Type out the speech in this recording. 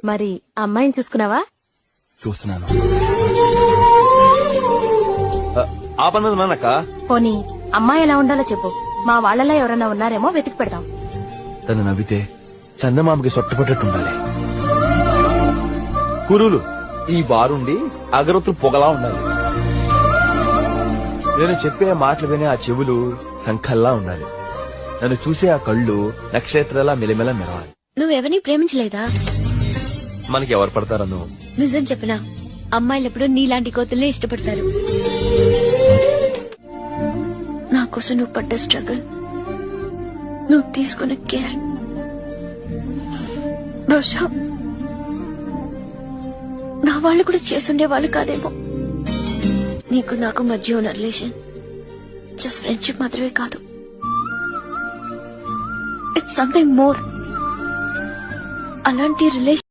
మరి అమ్మాయిని చూసుకున్నావా? చూస్తున్నాను. ఆ పని మీద ఉన్నానక్క. పోనీ అమ్మాయి ఎలా ఉండాలో చెప్పు, మా వాళ్ళలో ఎవరన్నా ఉన్నారేమో వెతికి పెడదాం. తను నవ్వితే చందమామకి సొట్టపట్టేట్టుండాలి. కురులు ఈ బారుండి అగరొత్తులు పొగలా ఉండాలి. నేను చెప్పే మాటలు వినే ఆ చెవులు సంఖల్లా ఉండాలి. నన్ను చూసే ఆ కళ్ళు నక్షత్రాలా మెలిమెల మెరవాలి. నువ్వెవరిని ప్రేమించలేదా? మనకి ఎవరు పడతారను? నిజం చెప్పినా అమ్మాయిలు ఎప్పుడూ నీలాంటి కోతుల్నే ఇష్టపడతారు. నా కోసం నువ్వు పడ్డ స్ట్రగుల్, నువ్వు తీసుకున్న కేర్, బహుశా నా వాళ్ళు కూడా చేసుండే వాళ్ళు కాదేమో. నీకు నాకు మధ్య ఉన్న రిలేషన్ జస్ట్ ఫ్రెండ్షిప్ మాత్రమే కాదు, ఇట్స్ సంథింగ్ మోర్. అలాంటి రిలేషన్